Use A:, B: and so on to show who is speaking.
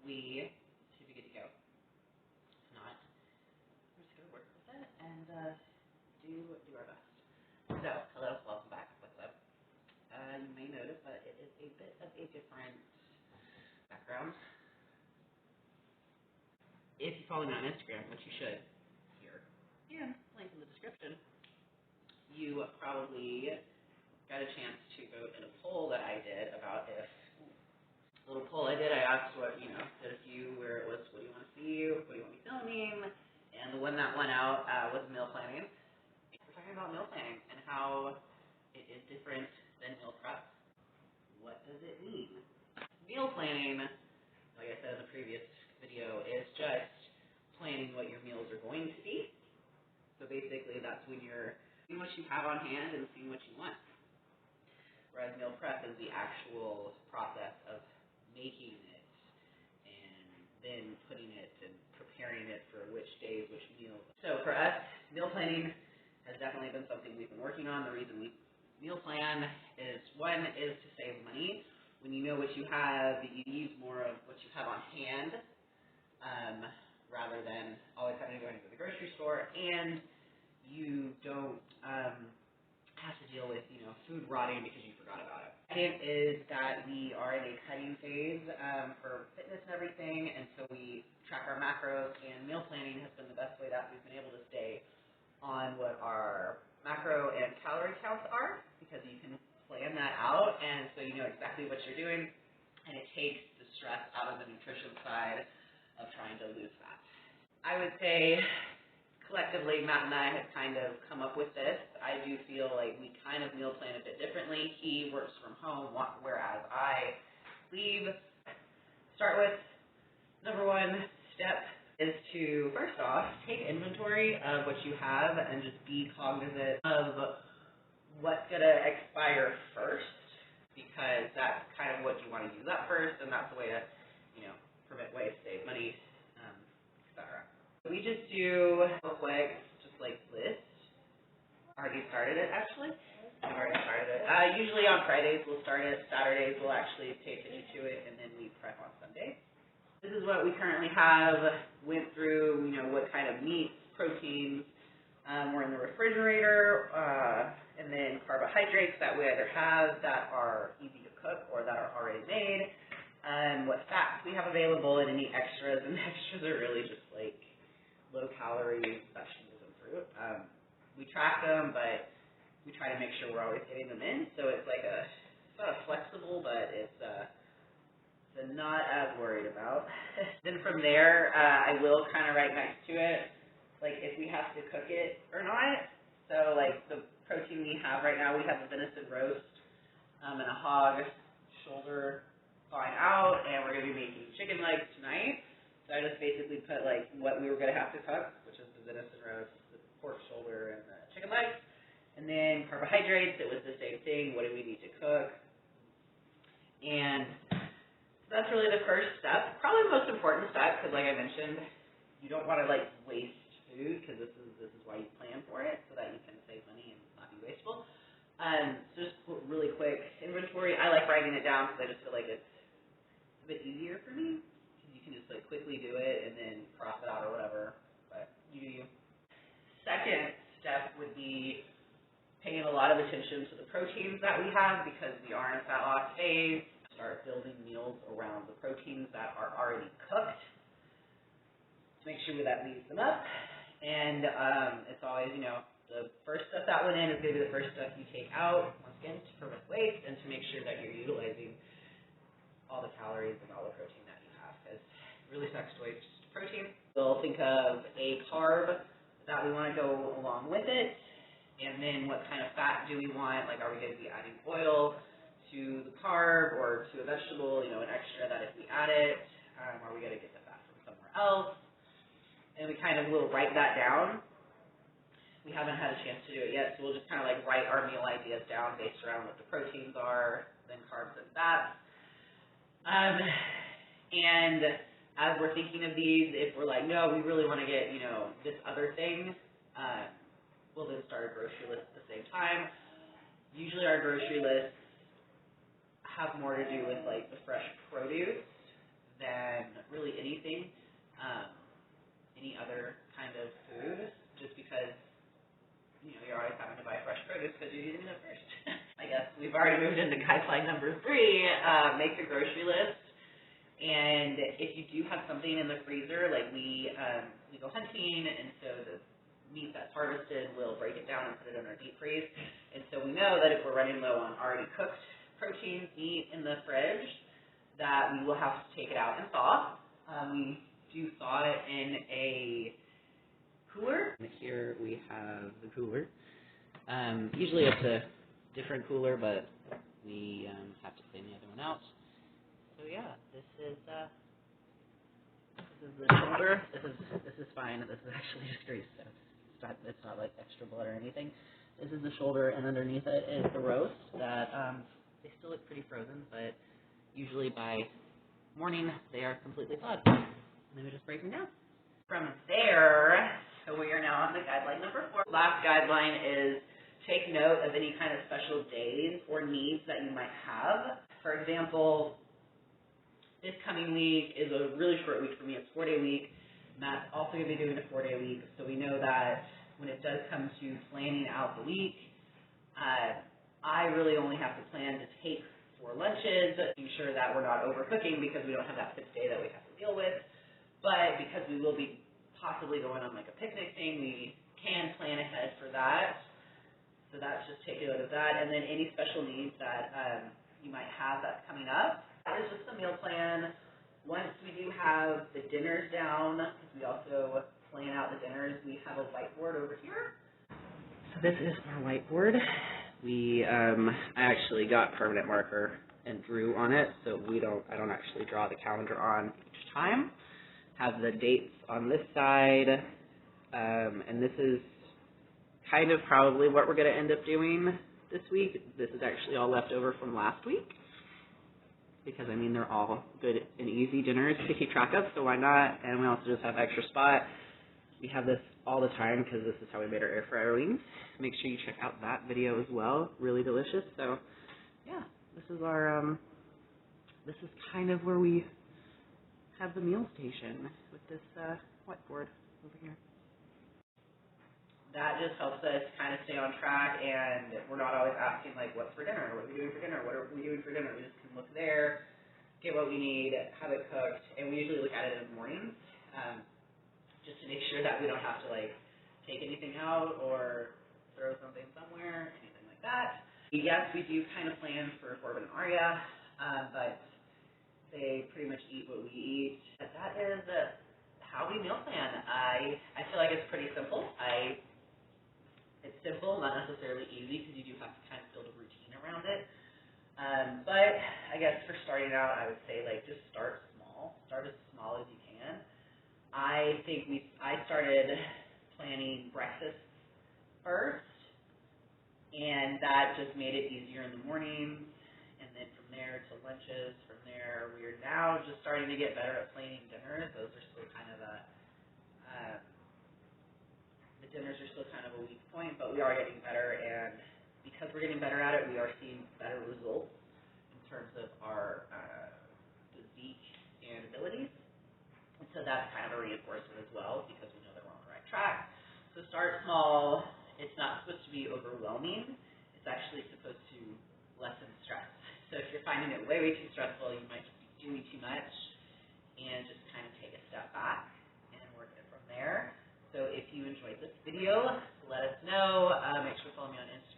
A: we should be good to go. If not, we're just gonna work with it and do our best. So, hello, welcome back. What's up? You may notice that it is a bit of a different background. If you follow me on Instagram, which you should, here, and link in the description, you probably got a chance to vote in a poll that I did about if, a little poll I did, I asked did a few where it was, what do you want to see, what do you want me filming, and the one that went out was meal planning. We're talking about meal planning and how it is different than meal prep. What does it mean? Meal planning, like I said in the previous video, is just planning what your meals are going to be. So basically that's when you're seeing what you have on hand and seeing what you want. Whereas meal prep is the actual process of making it and then putting it and preparing it for which days, which meals. So for us, meal planning has definitely been something we've been working on. The reason we meal plan is, one, is to save money. When you know what you have, you use more of what you have on hand, rather than always having to go into the grocery store, and you don't have to deal with food rotting because you forgot about it. Second is that we are in a cutting phase for fitness and everything, and so we track our macros, and meal planning has been the best way that we've been able to stay on what our macro and calorie counts are, because you can plan that out, and so you know exactly what you're doing, and it takes the stress out of the nutrition side of trying to lose fat. I would say collectively, Matt and I have kind of come up with this. I do feel like we kind of meal plan a bit differently. He works from home, whereas I leave. Start with number one step is to, first off, take inventory of what you have and just be cognizant of what's going to expire first, because that's kind of what you want to use up first, and that's the way to, prevent waste, save money, etc. We just do a quick, just like list. Already started it, actually. I've already started it. Usually on Fridays we'll start it. Saturdays we'll actually pay attention to it, and then we prep on Sunday. This is what we currently have. Went through, what kind of meats, proteins were in the refrigerator, and then carbohydrates that we either have that are easy to cook or that are already made, what fats we have available, and any extras. And the extras are really just like low-calorie vegetables and fruit. We track them, but we try to make sure we're always getting them in. So it's like it's not flexible, but it's not as worried about. Then from there, I will kind of write next to it, like if we have to cook it or not. So like the protein we have right now, we have a venison roast and a hog shoulder thawing out, and we're going to be making chicken legs tonight. So I just basically put like what we were going to have to cook, which is the venison roast, the pork shoulder, and the chicken legs. And then carbohydrates, it was the same thing. What do we need to cook? And so that's really the first step. Probably the most important step, because like I mentioned, you don't want to like waste food, because this is why you plan for it, so that you can save money and not be wasteful. So just really quick inventory. I like writing it down because I just feel like it's a bit easier for me. You can just like quickly do it and then cross it out or whatever, but you do you. Second step would be paying a lot of attention to the proteins that we have, because we are in a fat loss phase. Start building meals around the proteins that are already cooked to make sure that leaves them up. And it's always, the first stuff that went in is going to be the first stuff you take out, once again, to prevent waste and to make sure that you're utilizing all the calories and all the protein that you have, because it really sucks to waste protein. We'll think of a carb that we want to go along with it, and then what kind of fat do we want? Like, are we going to be adding oil to the carb or to a vegetable, an extra that if we add it, are we going to get the fat from somewhere else? And we kind of will write that down. We haven't had a chance to do it yet, so we'll just kind of like write our meal ideas down based around what the proteins are, then carbs and fats. And as we're thinking of these, if we're like, no, we really want to get, this other thing, we'll then start a grocery list at the same time. Usually our grocery lists have more to do with like the fresh produce than really I moved into guideline number 3, make a grocery list. And if you do have something in the freezer, like we go hunting, and so the meat that's harvested, we'll break it down and put it in our deep freeze. And so we know that if we're running low on already cooked protein meat in the fridge, that we will have to take it out and thaw. We do thaw it in a cooler. Here we have the cooler. Usually it's a different cooler, but we have to clean the other one out. So yeah, this is the shoulder. This is fine. This is actually just grease, so it's not like extra blood or anything. This is the shoulder, and underneath it is the roast. That they still look pretty frozen, but usually by morning they are completely thawed. And then we just break them down. From there, so we are now on the guideline number 4. Last guideline is take note of any kind of special days or needs that you might have. For example, this coming week is a really short week for me. It's 4-day week. Matt's also going to be doing a 4-day week, so we know that when it does come to planning out the week, I really only have to plan to take 4 lunches, making sure that we're not overcooking because we don't have that 5th day that we have to deal with. But because we will be possibly going on like a picnic thing, we can plan ahead for that. So that's just take note of that. And then any special needs that you might have that's coming up. That is just the meal plan. Once we do have the dinners down, because we also plan out the dinners, we have a whiteboard over here. So this is our whiteboard. I actually got permanent marker and drew on it, so I don't actually draw the calendar on each time. Have the dates on this side, and this is kind of probably what we're going to end up doing this week. This is actually all left over from last week, because I mean they're all good and easy dinners to keep track of, so why not? And we also just have extra spot. We have this all the time because this is how we made our air fryer wings. Make sure you check out that video as well. Really delicious. So yeah, this is our this is kind of where we have the meal station with this whiteboard over here. That just helps us kind of stay on track, and we're not always asking like, what's for dinner? What are we doing for dinner? What are we doing for dinner? We just can look there, get what we need, have it cooked, and we usually look at it in the morning, just to make sure that we don't have to like take anything out or throw something somewhere, anything like that. Yes, we do kind of plan for Corbin and Arya, but they pretty much eat what we eat. But that is how we meal plan. I feel like it's pretty simple. It's simple, not necessarily easy, because you do have to kind of build a routine around it. But I guess for starting out, I would say like just start small. Start as small as you can. I think I started planning breakfast first, and that just made it easier in the mornings. And then from there to lunches. From there, we are now just starting to get better at planning dinners. Those are still kind of the dinners are still kind of a weak point, but we are getting better. And because we're getting better at it, we are seeing better results in terms of our physique and abilities. And so that's kind of a reinforcement as well, because we know that we're on the right track. So start small. It's not supposed to be overwhelming. It's actually supposed to lessen stress. So if you're finding it way too stressful, you might just be doing too much, and just kind of take a step back and work it from there. So if you enjoyed this video, let us know. Make sure to follow me on Instagram.